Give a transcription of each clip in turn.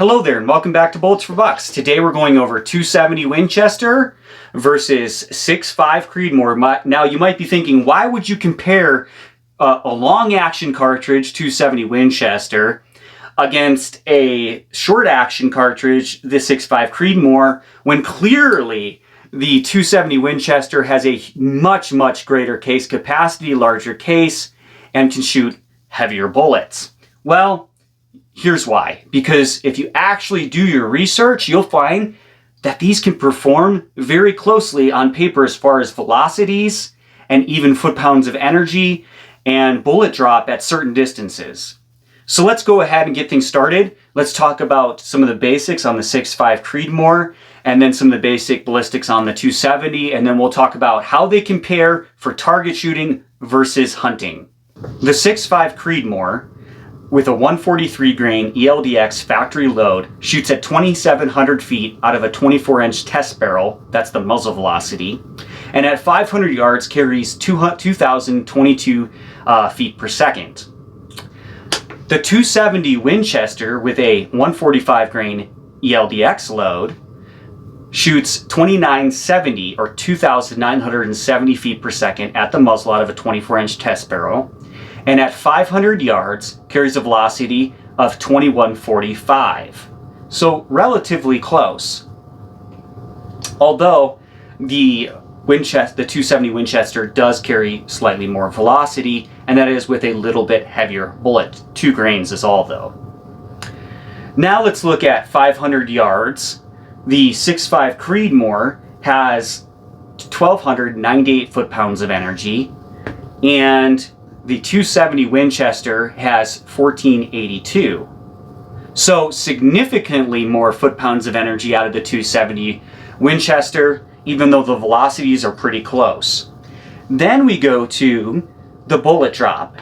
Hello there and welcome back to Bullets for Bucks. Today we're going over 270 Winchester versus 6.5 Creedmoor. Now you might be thinking, why would you compare a long action cartridge 270 Winchester against a short action cartridge, the 6.5 Creedmoor, when clearly the 270 Winchester has a much greater case capacity, larger case, and can shoot heavier bullets? Well, here's why. Because if you actually do your research, you'll find that these can perform very closely on paper as far as velocities and even foot-pounds of energy and bullet drop at certain distances. So let's go ahead and get things started. Let's talk about some of the basics on the 6.5 Creedmoor and then some of the basic ballistics on the 270, and then we'll talk about how they compare for target shooting versus hunting. The 6.5 Creedmoor with a 143 grain ELDX factory load shoots at 2,700 feet out of a 24-inch test barrel, that's the muzzle velocity, and at 500 yards carries 2,022 feet per second. The 270 Winchester with a 145 grain ELDX load shoots 2,970 or 2,970 feet per second at the muzzle out of a 24-inch test barrel, and at 500 yards carries a velocity of 2145. So relatively close. Although the 270 Winchester does carry slightly more velocity, and that is with a little bit heavier bullet. 2 grains is all though. Now let's look at 500 yards. The 6.5 Creedmoor has 1,298 foot-pounds of energy, and the 270 Winchester has 1,482. So significantly more foot-pounds of energy out of the 270 Winchester, even though the velocities are pretty close. Then we go to the bullet drop.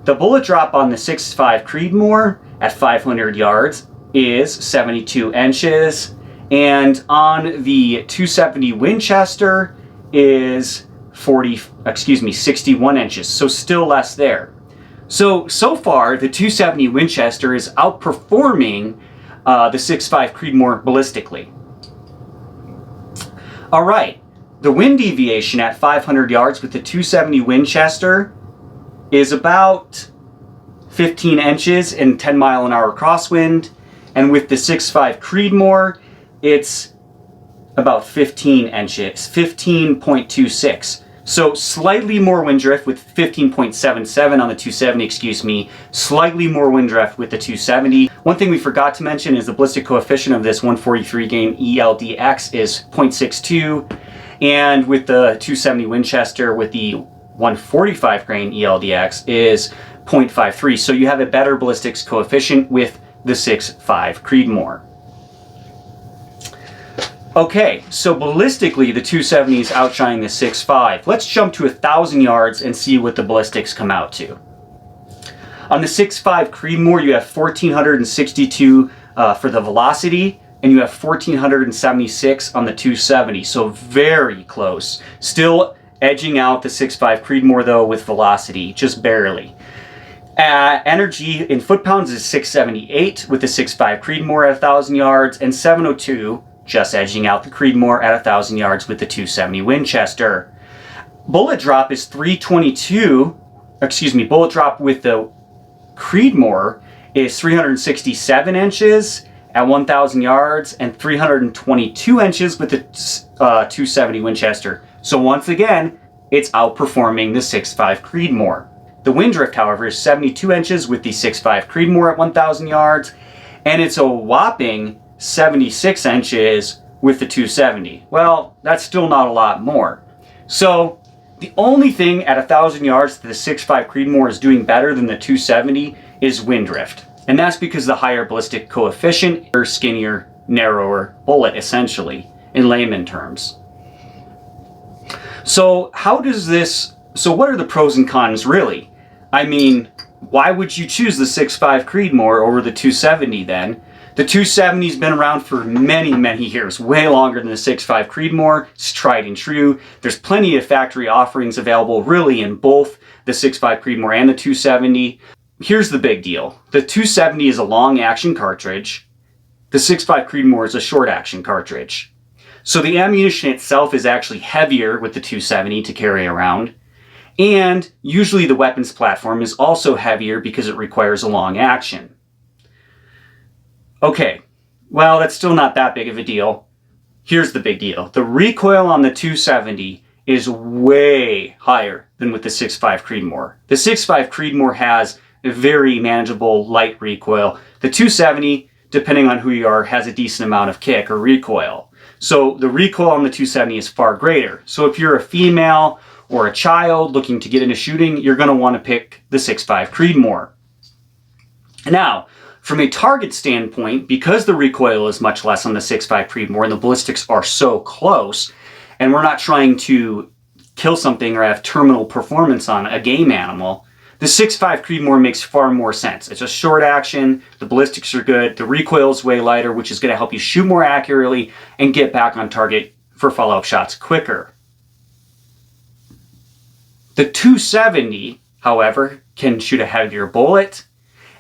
The bullet drop on the 6.5 Creedmoor at 500 yards is 72 inches, and on the 270 Winchester is 61 inches, so still less there. So far, the 270 Winchester is outperforming the 6.5 Creedmoor ballistically. All right, the wind deviation at 500 yards with the 270 Winchester is about 15 inches in 10-mile-an-hour crosswind, and with the 6.5 Creedmoor, it's about 15 inches, 15.26. So slightly more wind drift with 15.77 on the 270, slightly more wind drift with the 270. One thing we forgot to mention is the ballistic coefficient of this 143 grain ELDX is 0.62, and with the 270 Winchester with the 145 grain ELDX is 0.53. So you have a better ballistics coefficient with the 6.5 Creedmoor. Okay, so ballistically, the 270 is outshining the 6.5. Let's jump to 1,000 yards and see what the ballistics come out to. On the 6.5 Creedmoor, you have 1,462 for the velocity, and you have 1,476 on the 270, so very close. Still edging out the 6.5 Creedmoor, though, with velocity, just barely. Energy in foot-pounds is 678 with the 6.5 Creedmoor at 1,000 yards, and 702 just edging out the Creedmoor at 1,000 yards with the 270 Winchester. Bullet drop is 322, bullet drop with the Creedmoor is 367 inches at 1,000 yards and 322 inches with the 270 Winchester. So once again, it's outperforming the 6.5 Creedmoor. The wind drift, however, is 72 inches with the 6.5 Creedmoor at 1,000 yards, and it's a whopping 76 inches with the 270. Well, that's still not a lot more. So the only thing at 1,000 yards that the 6.5 Creedmoor is doing better than the 270 is wind drift. And that's because the higher ballistic coefficient, or skinnier, narrower bullet, essentially, in layman terms. So what are the pros and cons really? I mean, why would you choose the 6.5 Creedmoor over the 270 then? The 270's been around for many years, way longer than the 6.5 Creedmoor. It's tried and true. There's plenty of factory offerings available really in both the 6.5 Creedmoor and the 270. Here's the big deal. The 270 is a long action cartridge, The 6.5 Creedmoor is a short action cartridge. So the ammunition itself is actually heavier with the 270 to carry around. And usually the weapons platform is also heavier because it requires a long action. Okay, well, that's still not that big of a deal. Here's the big deal. The recoil on the 270 is way higher than with the 6.5 Creedmoor. The 6.5 Creedmoor has a very manageable light recoil. The 270, depending on who you are, has a decent amount of kick or recoil. So the recoil on the 270 is far greater. So if you're a female or a child looking to get into shooting, you're going to want to pick the 6.5 Creedmoor. Now, from a target standpoint, because the recoil is much less on the 6.5 Creedmoor and the ballistics are so close, and we're not trying to kill something or have terminal performance on a game animal, the 6.5 Creedmoor makes far more sense. It's a short action, the ballistics are good, the recoil is way lighter, which is going to help you shoot more accurately and get back on target for follow-up shots quicker. The 270, however, can shoot a heavier bullet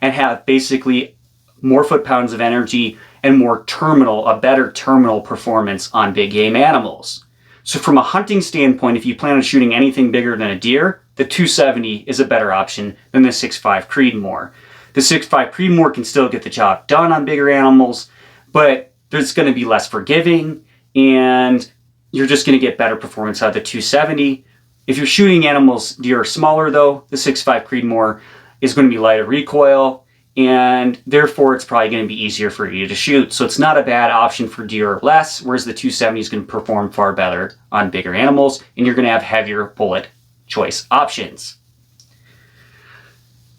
and have basically more foot-pounds of energy and a better terminal performance on big game animals. So from a hunting standpoint, if you plan on shooting anything bigger than a deer, the 270 is a better option than the 6.5 Creedmoor. The 6.5 Creedmoor can still get the job done on bigger animals, but there's going to be less forgiving, and you're just going to get better performance out of the 270. If you're shooting animals deer are smaller though, the 6.5 Creedmoor is going to be lighter recoil, and therefore it's probably going to be easier for you to shoot. So it's not a bad option for deer or less, whereas the 270 is going to perform far better on bigger animals, and you're going to have heavier bullet choice options.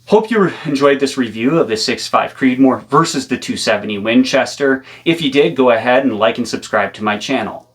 Hope you enjoyed this review of the 6.5 Creedmoor versus the 270 Winchester. If you did, go ahead and like and subscribe to my channel.